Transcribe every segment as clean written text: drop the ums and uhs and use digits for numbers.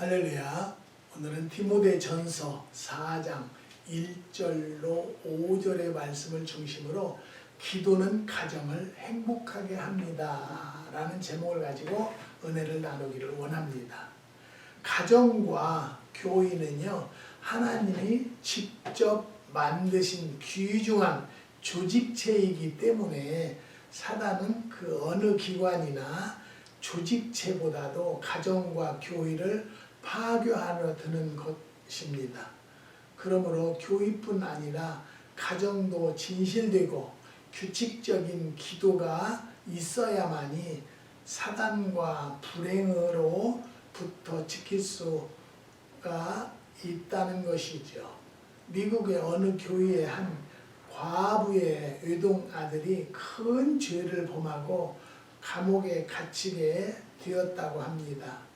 할렐루야. 오늘은 디모데전서 4장 1절로 5절의 말씀을 중심으로 기도는 가정을 행복하게 합니다 라는 제목을 가지고 은혜를 나누기를 원합니다. 가정과 교회는요, 하나님이 직접 만드신 귀중한 조직체이기 때문에 사단은 그 어느 기관이나 조직체보다도 가정과 교회를 파괴하려 드는 것입니다. 그러므로 교회뿐 아니라 가정도 진실되고 규칙적인 기도가 있어야만이 사단과 불행으로부터 지킬 수가 있다는 것이죠. 미국의 어느 교회의 한 과부의 외동 아들이 큰 죄를 범하고 감옥에 갇히게 되었다고 합니다.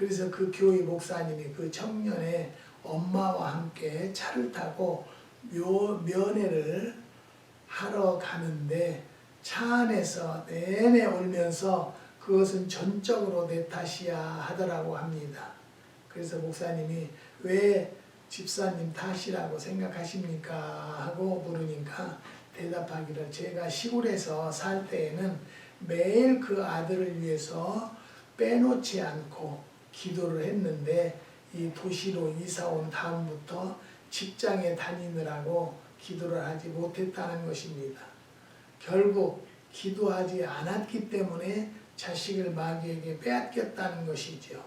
그래서 그 교회 목사님이 그 청년의 엄마와 함께 차를 타고 면회를 하러 가는데 차 안에서 내내 울면서 그것은 전적으로 내 탓이야 하더라고 합니다. 그래서 목사님이 왜 집사님 탓이라고 생각하십니까? 하고 물으니까 대답하기를 제가 시골에서 살 때에는 매일 그 아들을 위해서 빼놓지 않고 기도를 했는데 이 도시로 이사 온 다음부터 직장에 다니느라고 기도를 하지 못했다는 것입니다. 결국 기도하지 않았기 때문에 자식을 마귀에게 빼앗겼다는 것이죠.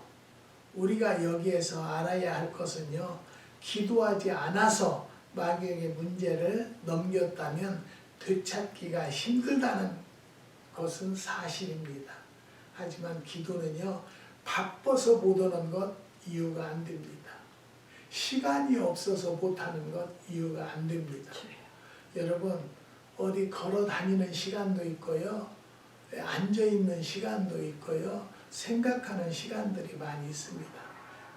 우리가 여기에서 알아야 할 것은요, 기도하지 않아서 마귀에게 문제를 넘겼다면 되찾기가 힘들다는 것은 사실입니다. 하지만 기도는요, 바빠서 못하는 것 이유가 안 됩니다. 시간이 없어서 못하는 것 이유가 안 됩니다. 여러분, 어디 걸어 다니는 시간도 있고요, 앉아있는 시간도 있고요, 생각하는 시간들이 많이 있습니다.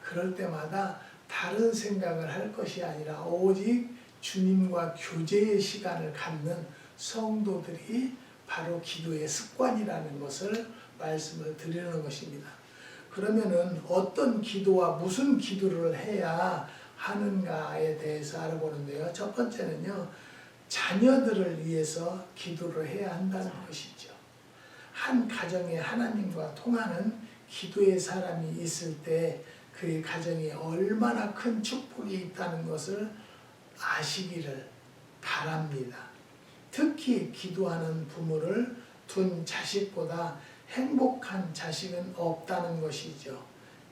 그럴 때마다 다른 생각을 할 것이 아니라 오직 주님과 교제의 시간을 갖는 성도들이 바로 기도의 습관이라는 것을 말씀을 드리는 것입니다. 그러면은 어떤 기도와 무슨 기도를 해야 하는가에 대해서 알아보는데요. 첫 번째는요, 자녀들을 위해서 기도를 해야 한다는 것이죠. 한 가정에 하나님과 통하는 기도의 사람이 있을 때 그의 가정에 얼마나 큰 축복이 있다는 것을 아시기를 바랍니다. 특히 기도하는 부모를 둔 자식보다 행복한 자식은 없다는 것이죠.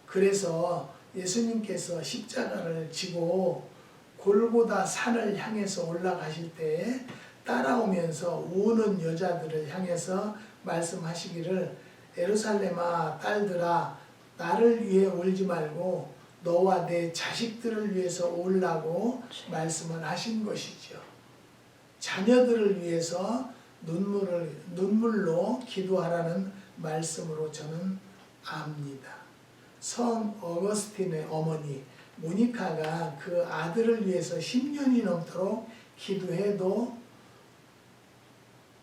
그래서 예수님께서 십자가를 지고 골고다 산을 향해서 올라가실 때 따라오면서 우는 여자들을 향해서 말씀하시기를 예루살렘아 딸들아 나를 위해 울지 말고 너와 내 자식들을 위해서 울라고 말씀을 하신 것이죠. 자녀들을 위해서 눈물로 기도하라는 말씀으로 저는 압니다. 성 어거스틴의 어머니 모니카가 그 아들을 위해서 10년이 넘도록 기도해도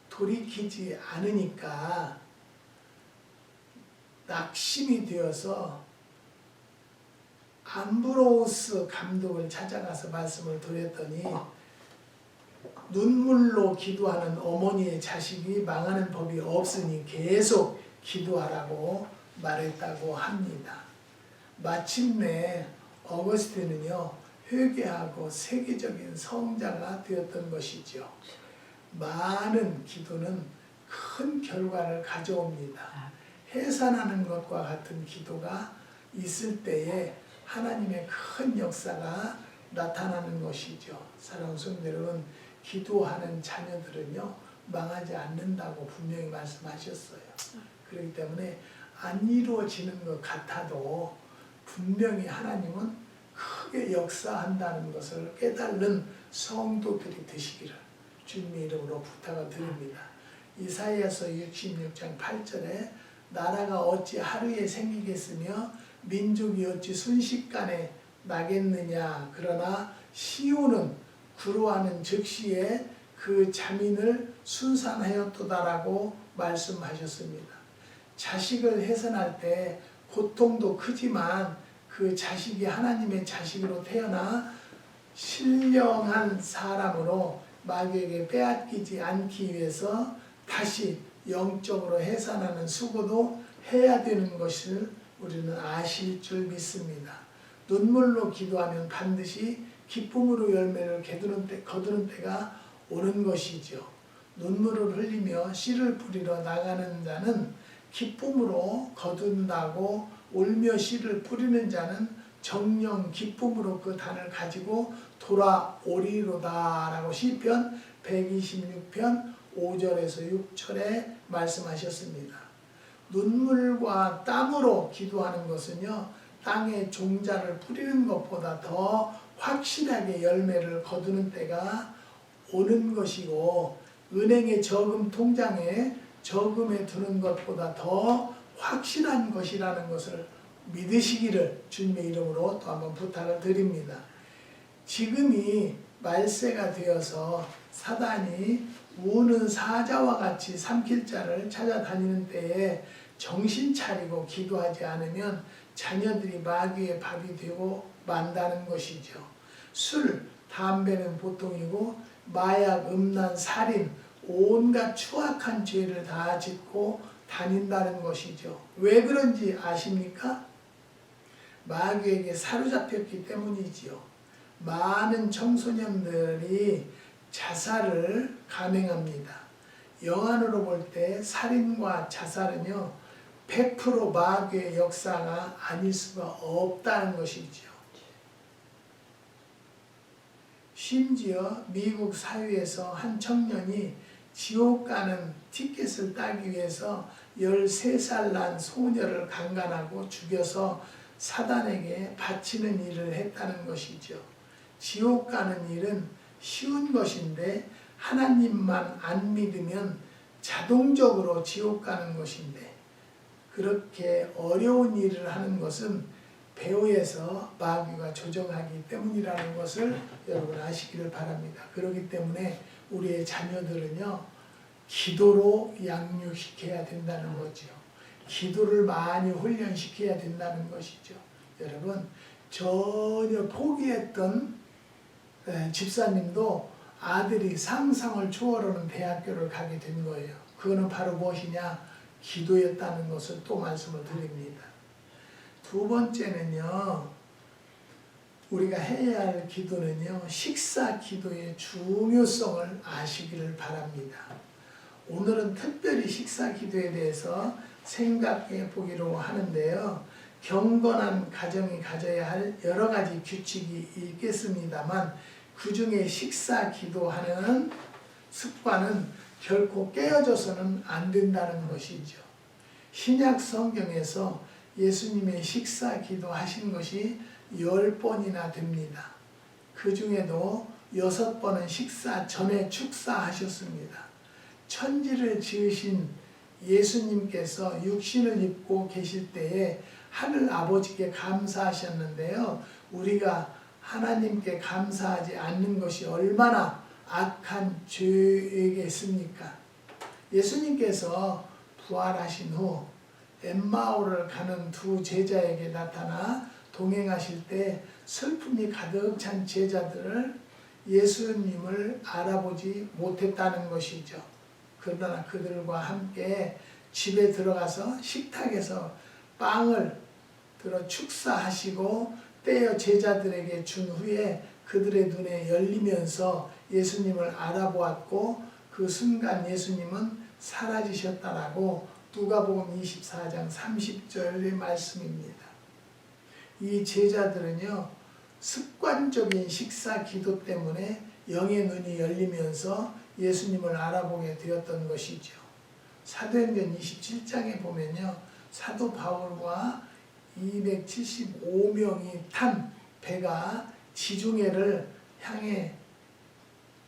돌이키지 않으니까 낙심이 되어서 암브로우스 감독을 찾아가서 말씀을 드렸더니 눈물로 기도하는 어머니의 자식이 망하는 법이 없으니 계속 기도하라고 말했다고 합니다. 마침내 어거스틴은요, 회개하고 세계적인 성자가 되었던 것이죠. 많은 기도는 큰 결과를 가져옵니다. 해산하는 것과 같은 기도가 있을 때에 하나님의 큰 역사가 나타나는 것이죠. 사랑하는 성도 여러분, 기도하는 자녀들은요, 망하지 않는다고 분명히 말씀하셨어요. 그렇기 때문에 안 이루어지는 것 같아도 분명히 하나님은 크게 역사한다는 것을 깨달는 성도들이 되시기를 주님의 이름으로 부탁을 드립니다. 이사야서 66장 8절에 나라가 어찌 하루에 생기겠으며 민족이 어찌 순식간에 나겠느냐 그러나 시온은 구루하는 즉시에 그 자민을 순산하였도다라고 말씀하셨습니다. 자식을 해산할 때 고통도 크지만 그 자식이 하나님의 자식으로 태어나 신령한 사람으로 마귀에게 빼앗기지 않기 위해서 다시 영적으로 해산하는 수고도 해야 되는 것을 우리는 아실 줄 믿습니다. 눈물로 기도하면 반드시 기쁨으로 열매를 거두는 때가 오는 것이죠. 눈물을 흘리며 씨를 뿌리러 나가는 자는 기쁨으로 거둔다고 울며 씨를 뿌리는 자는 정령 기쁨으로 그 단을 가지고 돌아오리로다 라고 시편 126편 5절에서 6절에 말씀하셨습니다. 눈물과 땀으로 기도하는 것은요, 땅에 종자를 뿌리는 것보다 더 확실하게 열매를 거두는 때가 오는 것이고, 은행의 저금 통장에 저금해 두는 것보다 더 확실한 것이라는 것을 믿으시기를 주님의 이름으로 또 한번 부탁을 드립니다. 지금이 말세가 되어서 사단이 우는 사자와 같이 삼킬 자를 찾아다니는 때에 정신 차리고 기도하지 않으면 자녀들이 마귀의 밥이 되고 만다는 것이죠. 술, 담배는 보통이고 마약, 음란, 살인, 온갖 추악한 죄를 다 짓고 다닌다는 것이죠. 왜 그런지 아십니까? 마귀에게 사로잡혔기 때문이지요. 많은 청소년들이 자살을 감행합니다. 영안으로 볼 때 살인과 자살은요, 100% 마귀의 역사가 아닐 수가 없다는 것이죠. 심지어 미국 사회에서 한 청년이 지옥 가는 티켓을 따기 위해서 13살 난 소녀를 강간하고 죽여서 사단에게 바치는 일을 했다는 것이죠. 지옥 가는 일은 쉬운 것인데 하나님만 안 믿으면 자동적으로 지옥 가는 것인데, 그렇게 어려운 일을 하는 것은 배후에서 마귀가 조정하기 때문이라는 것을 여러분 아시기를 바랍니다. 그렇기 때문에 우리의 자녀들은요, 기도로 양육시켜야 된다는 거죠. 기도를 많이 훈련시켜야 된다는 것이죠. 여러분, 전혀 포기했던 집사님도 아들이 상상을 초월하는 대학교를 가게 된 거예요. 그거는 바로 무엇이냐? 기도였다는 것을 또 말씀을 드립니다. 두 번째는요, 우리가 해야 할 기도는요, 식사 기도의 중요성을 아시기를 바랍니다. 오늘은 특별히 식사 기도에 대해서 생각해 보기로 하는데요, 경건한 가정이 가져야 할 여러 가지 규칙이 있겠습니다만, 그 중에 식사 기도하는 습관은 결코 깨어져서는 안 된다는 것이죠. 신약 성경에서 예수님의 식사 기도하신 것이 10번이나 됩니다. 그 중에도 6번은 식사 전에 축사하셨습니다. 천지를 지으신 예수님께서 육신을 입고 계실 때에 하늘 아버지께 감사하셨는데요, 우리가 하나님께 감사하지 않는 것이 얼마나 악한 죄이겠습니까? 예수님께서 부활하신 후 엠마오를 가는 두 제자에게 나타나 동행하실 때 슬픔이 가득 찬 제자들을 예수님을 알아보지 못했다는 것이죠. 그러나 그들과 함께 집에 들어가서 식탁에서 빵을 들어 축사하시고 떼어 제자들에게 준 후에 그들의 눈에 열리면서 예수님을 알아보았고, 그 순간 예수님은 사라지셨다라고 누가복음 24장 30절의 말씀입니다. 이 제자들은요, 습관적인 식사 기도 때문에 영의 눈이 열리면서 예수님을 알아보게 되었던 것이죠. 사도행전 27장에 보면요, 사도 바울과 275명이 탄 배가 지중해를 향해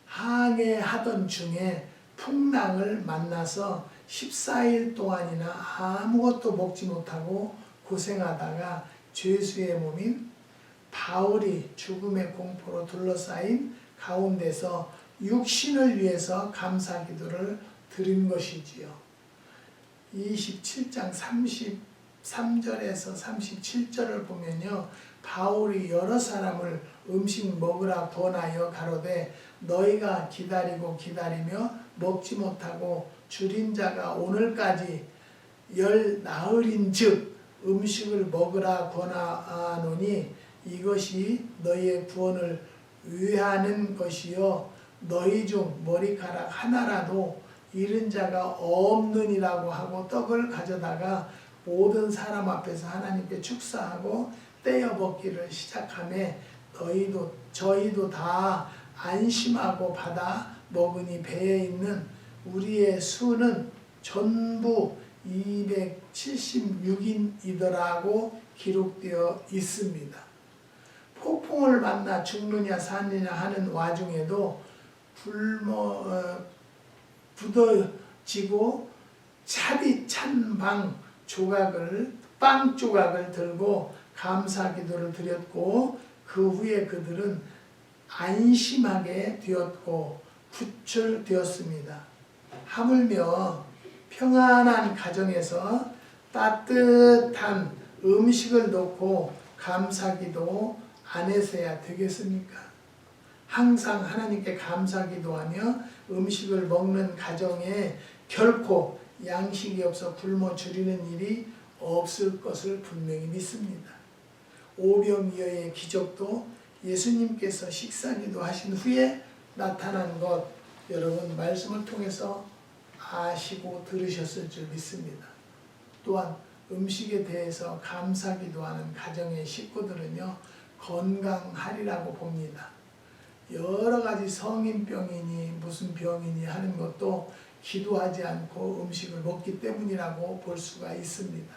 항해하던 중에 풍랑을 만나서 14일 동안이나 아무것도 먹지 못하고 고생하다가 죄수의 몸인 바울이 죽음의 공포로 둘러싸인 가운데서 육신을 위해서 감사 기도를 드린 것이지요. 27장 33절에서 37절을 보면요, 바울이 여러 사람을 음식 먹으라 권하여 가로되 너희가 기다리고 기다리며 먹지 못하고 줄인 자가 오늘까지 열 나흘인즉 음식을 먹으라 권하노니 이것이 너희의 구원을 위하는 것이요 너희 중 머리카락 하나라도 잃은 자가 없느니라고 하고 떡을 가져다가 모든 사람 앞에서 하나님께 축사하고 떼어 먹기를 시작하매 저희도 다 안심하고 받아 먹으니 배에 있는 우리의 수는 전부 276인이더라고 기록되어 있습니다. 폭풍을 만나 죽느냐 사느냐 하는 와중에도 굳어지고 차디 찬 빵 조각을 들고 감사 기도를 드렸고 그 후에 그들은 안심하게 되었고 구출되었습니다. 하물며 평안한 가정에서 따뜻한 음식을 놓고 감사기도 안 해서야 되겠습니까? 항상 하나님께 감사기도하며 음식을 먹는 가정에 결코 양식이 없어 굶어 죽이는 일이 없을 것을 분명히 믿습니다. 오병이어의 기적도 예수님께서 식사기도 하신 후에 나타난 것 여러분 말씀을 통해서 아시고 들으셨을 줄 믿습니다. 또한 음식에 대해서 감사기도하는 가정의 식구들은요 건강하리라고 봅니다. 여러 가지 성인병이니 무슨 병이니 하는 것도 기도하지 않고 음식을 먹기 때문이라고 볼 수가 있습니다.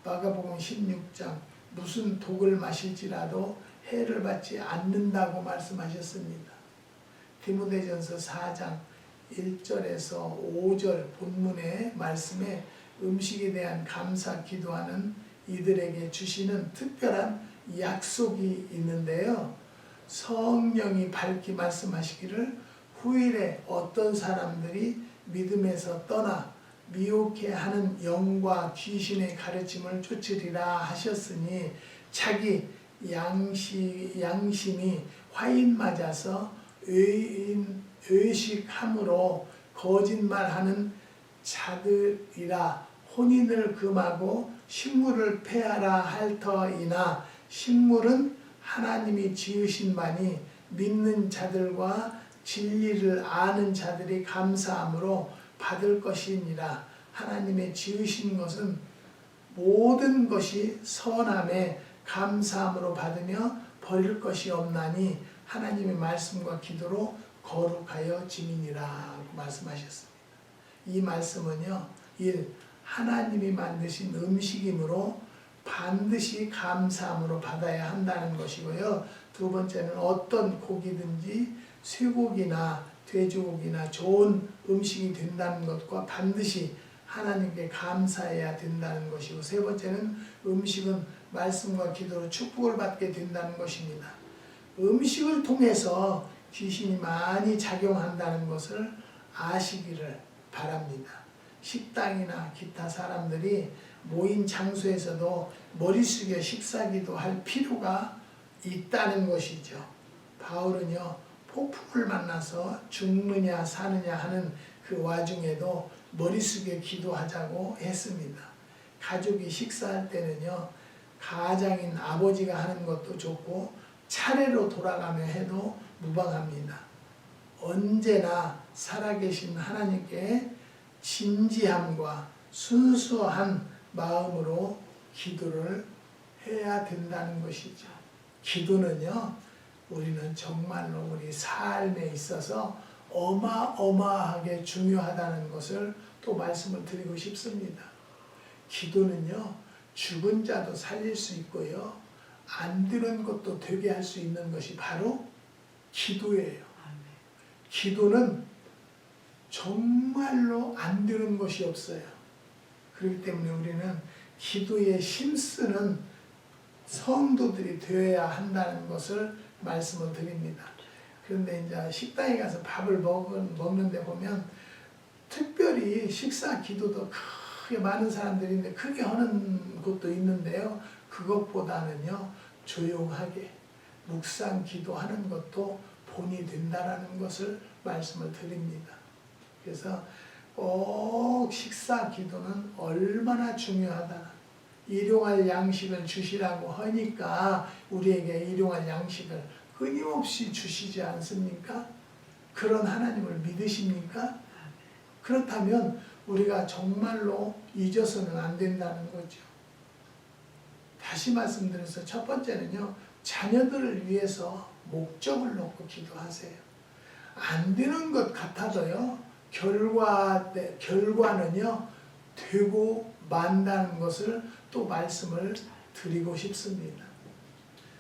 마가복음 16장 무슨 독을 마실지라도 해를 받지 않는다고 말씀하셨습니다. 디모데전서 4장 1절에서 5절 본문의 말씀에 음식에 대한 감사 기도하는 이들에게 주시는 특별한 약속이 있는데요. 성령이 밝히 말씀하시기를 후일에 어떤 사람들이 믿음에서 떠나 미혹해 하는 영과 귀신의 가르침을 쫓으리라 하셨으니 자기 양심이 화인 맞아서 의식함으로 거짓말하는 자들이라 혼인을 금하고 식물을 폐하라 할 터이나 식물은 하나님이 지으신 바니 믿는 자들과 진리를 아는 자들이 감사함으로 받을 것이니라. 하나님의 지으신 것은 모든 것이 선함에 감사함으로 받으며 버릴 것이 없나니 하나님의 말씀과 기도로 거룩하여 지니니라 말씀하셨습니다. 이 말씀은요, 1. 하나님이 만드신 음식이므로 반드시 감사함으로 받아야 한다는 것이고요. 두 번째는 어떤 고기든지 쇠고기나 돼지고기나 좋은 음식이 된다는 것과 반드시 하나님께 감사해야 된다는 것이고, 세 번째는 음식은 말씀과 기도로 축복을 받게 된다는 것입니다. 음식을 통해서 귀신이 많이 작용한다는 것을 아시기를 바랍니다. 식당이나 기타 사람들이 모인 장소에서도 머리 숙여 식사기도 할 필요가 있다는 것이죠. 바울은요, 폭풍을 만나서 죽느냐 사느냐 하는 그 와중에도 머리 숙여 기도하자고 했습니다. 가족이 식사할 때는요, 가장인 아버지가 하는 것도 좋고 차례로 돌아가며 해도 무방합니다. 언제나 살아계신 하나님께 진지함과 순수한 마음으로 기도를 해야 된다는 것이죠. 기도는요, 우리는 정말로 우리 삶에 있어서 어마어마하게 중요하다는 것을 또 말씀을 드리고 싶습니다. 기도는요, 죽은 자도 살릴 수 있고요, 안 되는 것도 되게 할 수 있는 것이 바로 기도예요. 기도는 정말로 안 되는 것이 없어요. 그렇기 때문에 우리는 기도에 힘쓰는 성도들이 되어야 한다는 것을 말씀을 드립니다. 그런데 이제 식당에 가서 밥을 먹는데 보면 특별히 식사 기도도 크게 많은 사람들인데 크게 하는 것도 있는데요. 그것보다는요, 조용하게 묵상 기도하는 것도 본이 된다라는 것을 말씀을 드립니다. 그래서 꼭 식사 기도는 얼마나 중요하다. 일용할 양식을 주시라고 하니까 우리에게 일용할 양식을 끊임없이 주시지 않습니까? 그런 하나님을 믿으십니까? 그렇다면 우리가 정말로 잊어서는 안 된다는 거죠. 다시 말씀드려서 첫 번째는요, 자녀들을 위해서 목적을 놓고 기도하세요. 안 되는 것 같아도요, 결과는요, 되고 만다는 것을 또 말씀을 드리고 싶습니다.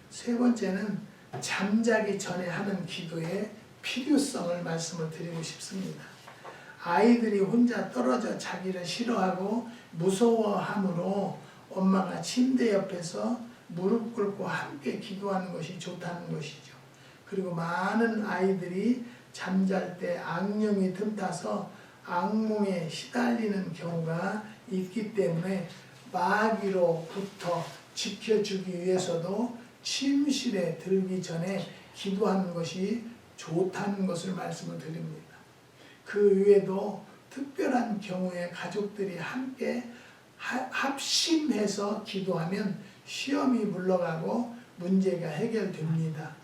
세 번째는 잠자기 전에 하는 기도의 필요성을 말씀을 드리고 싶습니다. 아이들이 혼자 떨어져 자기를 싫어하고 무서워하므로 엄마가 침대 옆에서 무릎 꿇고 함께 기도하는 것이 좋다는 것이죠. 그리고 많은 아이들이 잠잘 때 악령이 틈타서 악몽에 시달리는 경우가 있기 때문에 마귀로부터 지켜주기 위해서도 침실에 들기 전에 기도하는 것이 좋다는 것을 말씀을 드립니다. 그 외에도 특별한 경우에 가족들이 함께 합심해서 기도하면 시험이 물러가고 문제가 해결됩니다.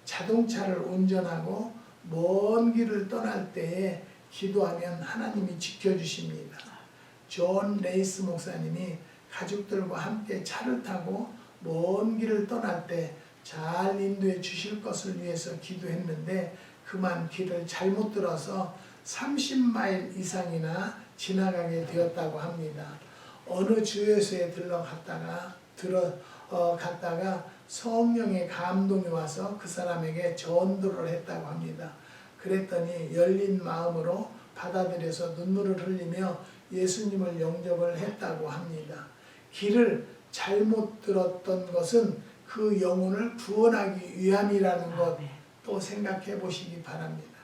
자동차를 운전하고 먼 길을 떠날 때에 기도하면 하나님이 지켜주십니다. 존 레이스 목사님이 가족들과 함께 차를 타고 먼 길을 떠날 때 잘 인도해 주실 것을 위해서 기도했는데 그만 길을 잘못 들어서 30마일 이상이나 지나가게 되었다고 합니다. 어느 주유소에 갔다가 성령의 감동이 와서 그 사람에게 전도를 했다고 합니다. 그랬더니 열린 마음으로 받아들여서 눈물을 흘리며 예수님을 영접을 했다고 합니다. 길을 잘못 들었던 것은 그 영혼을 구원하기 위함이라는 것 또 생각해 보시기 바랍니다.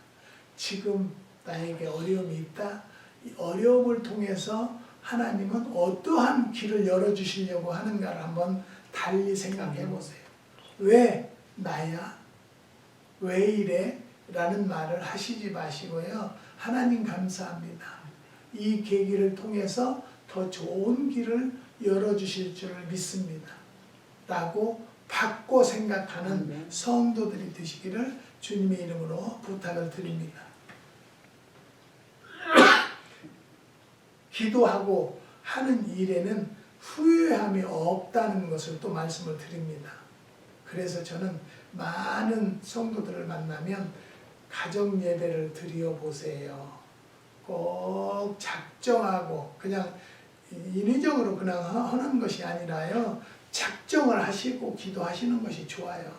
지금 나에게 어려움이 있다. 이 어려움을 통해서 하나님은 어떠한 길을 열어주시려고 하는가를 한번 달리 생각해 보세요. 왜 나야? 왜 이래? 라는 말을 하시지 마시고요. 하나님 감사합니다. 이 계기를 통해서 더 좋은 길을 열어주실 줄을 믿습니다. 라고 바꿔 생각하는 성도들이 되시기를 주님의 이름으로 부탁을 드립니다. 기도하고 하는 일에는 후회함이 없다는 것을 또 말씀을 드립니다. 그래서 저는 많은 성도들을 만나면 가정 예배를 드려보세요. 꼭 작정하고 그냥 인위적으로 그냥 하는 것이 아니라요. 작정을 하시고 기도하시는 것이 좋아요.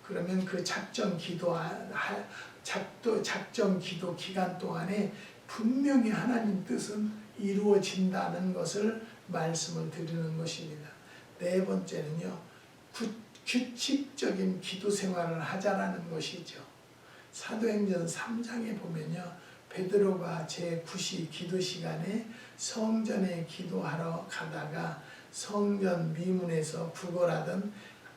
그러면 그 작정 기도 기간 동안에 분명히 하나님 뜻은 이루어진다는 것을 말씀을 드리는 것입니다. 네 번째는요. 규칙적인 기도 생활을 하자라는 것이죠. 사도행전 3장에 보면요. 베드로가 제9시 기도 시간에 성전에 기도하러 가다가 성전 미문에서 구걸하던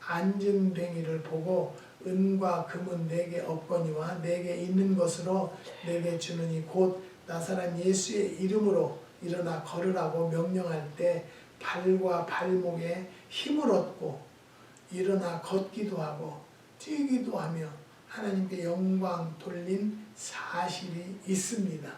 안진뱅이를 보고 은과 금은 내게 없거니와 내게 있는 것으로 내게 주느니 곧 나사렛 예수의 이름으로 일어나 걸으라고 명령할 때 발과 발목에 힘을 얻고 일어나 걷기도 하고 뛰기도 하며 하나님께 영광 돌린 사실이 있습니다.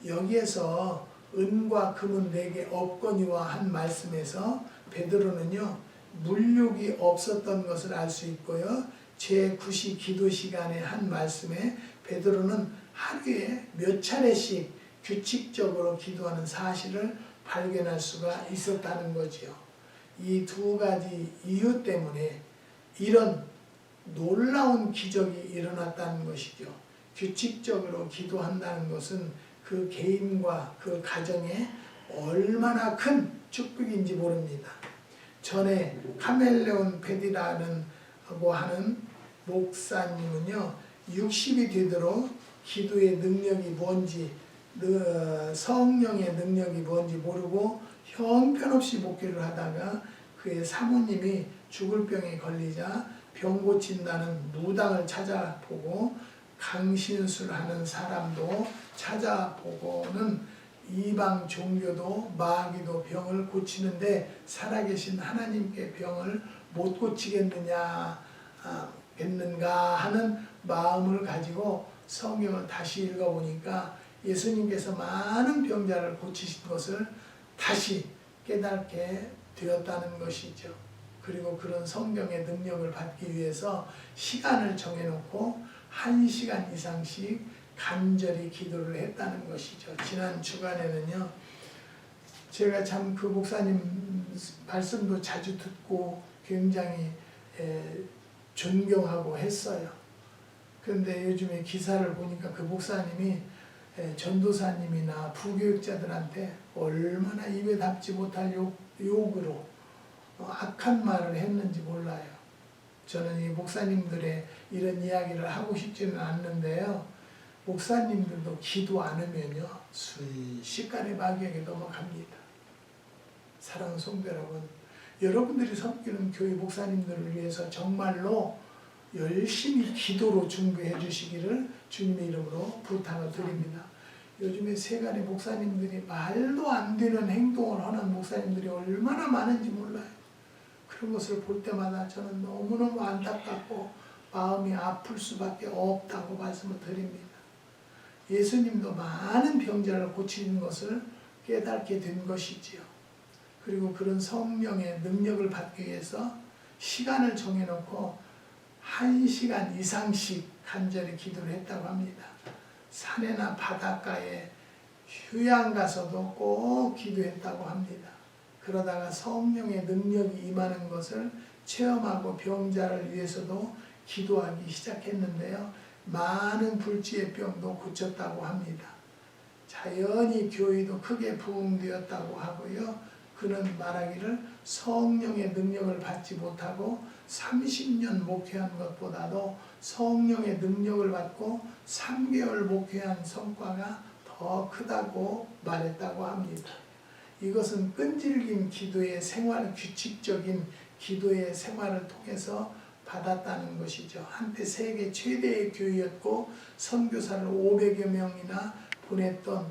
여기에서 은과 금은 내게 없거니와 한 말씀에서 베드로는요 물욕이 없었던 것을 알 수 있고요. 제9시 기도 시간에 한 말씀에 베드로는 하루에 몇 차례씩 규칙적으로 기도하는 사실을 발견할 수가 있었다는 거지요. 이 두 가지 이유 때문에 이런 놀라운 기적이 일어났다는 것이죠. 규칙적으로 기도한다는 것은 그 개인과 그 가정에 얼마나 큰 축복인지 모릅니다. 전에 카멜레온 베디라고 하는 목사님은요. 60이 되도록 기도의 능력이 뭔지 성령의 능력이 뭔지 모르고 형편없이 목회를 하다가 그의 사모님이 죽을 병에 걸리자 병 고친다는 무당을 찾아보고 강신술하는 사람도 찾아보고는 이방 종교도 마귀도 병을 고치는데 살아계신 하나님께 병을 못 고치겠느냐 겠는가 하는 마음을 가지고 성경을 다시 읽어보니까 예수님께서 많은 병자를 고치신 것을 다시 깨닫게 되었다는 것이죠. 그리고 그런 성경의 능력을 받기 위해서 시간을 정해놓고 1시간 이상씩 간절히 기도를 했다는 것이죠. 지난 주간에는요, 제가 참 그 목사님 말씀도 자주 듣고 굉장히 존경하고 했어요. 그런데 요즘에 기사를 보니까 그 목사님이 전도사님이나 부교육자들한테 얼마나 입에 담지 못할 욕으로 악한 말을 했는지 몰라요. 저는 이 목사님들의 이런 이야기를 하고 싶지는 않는데요. 목사님들도 기도 안 하면요 순식간에 마귀에게 넘어갑니다. 사랑하는 성도 여러분, 여러분들이 섬기는 교회 목사님들을 위해서 정말로 열심히 기도로 준비해 주시기를 주님의 이름으로 부탁을 드립니다. 요즘에 세간의 목사님들이 말도 안 되는 행동을 하는 목사님들이 얼마나 많은지 몰라요. 그런 것을 볼 때마다 저는 너무너무 안타깝고 마음이 아플 수밖에 없다고 말씀을 드립니다. 예수님도 많은 병자를 고치는 것을 깨닫게 된 것이지요. 그리고 그런 성령의 능력을 받기 위해서 시간을 정해놓고 1시간 이상씩 간절히 기도를 했다고 합니다. 산에나 바닷가에 휴양 가서도 꼭 기도했다고 합니다. 그러다가 성령의 능력이 임하는 것을 체험하고 병자를 위해서도 기도하기 시작했는데요. 많은 불치의 병도 고쳤다고 합니다. 자연히 교회도 크게 부흥되었다고 하고요. 그는 말하기를 성령의 능력을 받지 못하고 30년 목회한 것보다도 성령의 능력을 받고 3개월 목회한 성과가 더 크다고 말했다고 합니다. 이것은 끈질긴 기도의 생활, 규칙적인 기도의 생활을 통해서 받았다는 것이죠. 한때 세계 최대의 교회였고 선교사를 500여 명이나 보냈던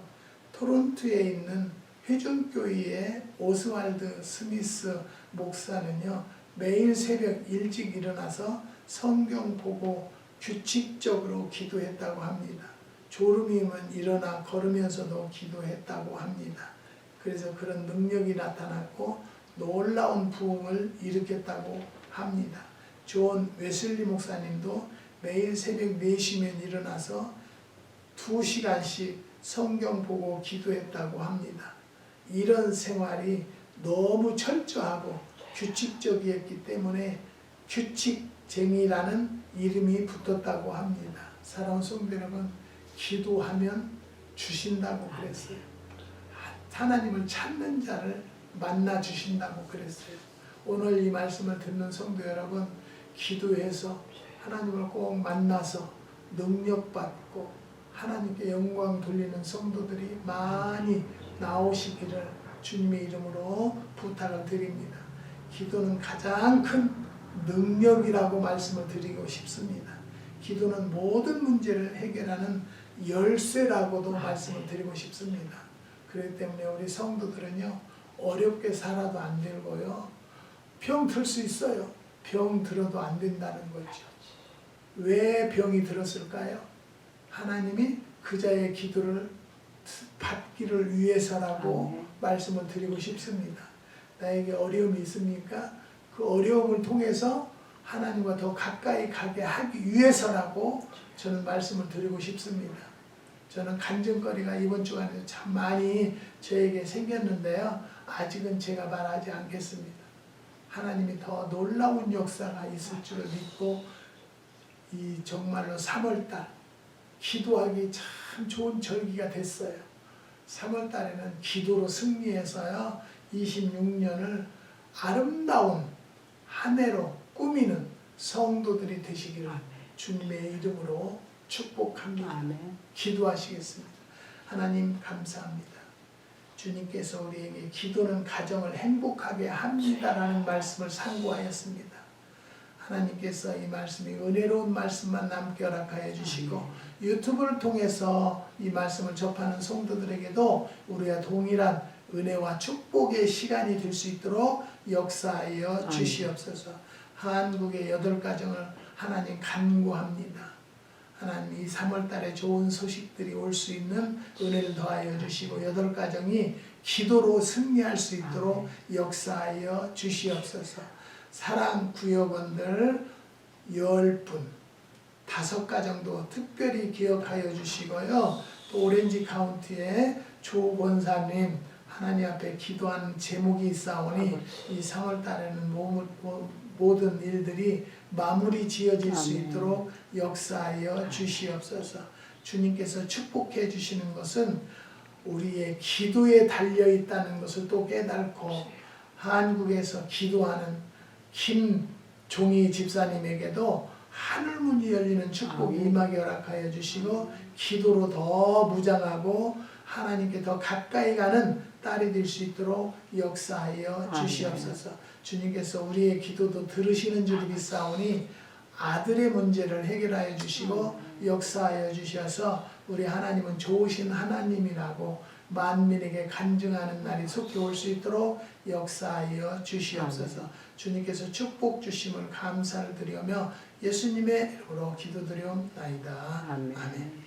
토론토에 있는 회중교회의 오스왈드 스미스 목사는요, 매일 새벽 일찍 일어나서 성경 보고 규칙적으로 기도했다고 합니다. 졸음이면 일어나 걸으면서도 기도했다고 합니다. 그래서 그런 능력이 나타났고 놀라운 부흥을 일으켰다고 합니다. 존 웨슬리 목사님도 매일 새벽 4시면 일어나서 2시간씩 성경 보고 기도했다고 합니다. 이런 생활이 너무 철저하고 규칙적이었기 때문에 규칙쟁이라는 이름이 붙었다고 합니다. 사랑하는 성도 여러분, 기도하면 주신다고 그랬어요. 하나님을 찾는 자를 만나 주신다고 그랬어요. 오늘 이 말씀을 듣는 성도 여러분, 기도해서 하나님을 꼭 만나서 능력받고 하나님께 영광 돌리는 성도들이 많이 나오시기를 주님의 이름으로 부탁을 드립니다. 기도는 가장 큰 능력이라고 말씀을 드리고 싶습니다. 기도는 모든 문제를 해결하는 열쇠라고도 말씀을 드리고 싶습니다. 그렇기 때문에 우리 성도들은요, 어렵게 살아도 안 되고요, 병 들 수 있어요. 병 들어도 안 된다는 거죠. 왜 병이 들었을까요? 하나님이 그 자의 기도를 받기를 위해서라고 말씀을 드리고 싶습니다. 나에게 어려움이 있습니까? 그 어려움을 통해서 하나님과 더 가까이 가게 하기 위해서라고 저는 말씀을 드리고 싶습니다. 저는 간증거리가 이번 주간에 참 많이 저에게 생겼는데요. 아직은 제가 말하지 않겠습니다. 하나님이 더 놀라운 역사가 있을 줄을 믿고 이 정말로 3월달 기도하기 참 좋은 절기가 됐어요. 3월달에는 기도로 승리해서요, 26년을 아름다운 한 해로 꾸미는 성도들이 되시기를 주님의 이름으로 축복합니다. 아멘. 기도하시겠습니다. 하나님 감사합니다. 주님께서 우리에게 기도는 가정을 행복하게 합니다라는 말씀을 상고하였습니다. 하나님께서 이 말씀이 은혜로운 말씀만 남게 허락하여 주시고 유튜브를 통해서 이 말씀을 접하는 성도들에게도 우리와 동일한 은혜와 축복의 시간이 될 수 있도록 역사하여 주시옵소서. 한국의 8가정을 하나님 간구합니다. 하나님 이 3월달에 좋은 소식들이 올 수 있는 은혜를 더하여 주시고 8가정이 기도로 승리할 수 있도록 역사하여 주시옵소서. 사랑 구역원들 10분 5가정도 특별히 기억하여 주시고요. 또 오렌지 카운티의 조 권사님 하나님 앞에 기도하는 제목이 있사오니 이 3월달에는 모든 일들이 마무리 지어질 수 있도록 역사하여 주시옵소서. 주님께서 축복해 주시는 것은 우리의 기도에 달려 있다는 것을 또 깨닫고 한국에서 기도하는 김종희 집사님에게도 하늘문이 열리는 축복이 임하게 허락하여 주시고 기도로 더 무장하고 하나님께 더 가까이 가는 딸이 될 수 있도록 역사하여 주시옵소서. 주님께서 우리의 기도도 들으시는 줄이 믿사오니 아들의 문제를 해결하여 주시고 역사하여 주셔서 우리 하나님은 좋으신 하나님이라고 만민에게 간증하는 날이 속히 올 수 있도록 역사하여 주시옵소서. 주님께서 축복 주심을 감사를 드리며 예수님의 이름으로 기도드리옵나이다. 아멘.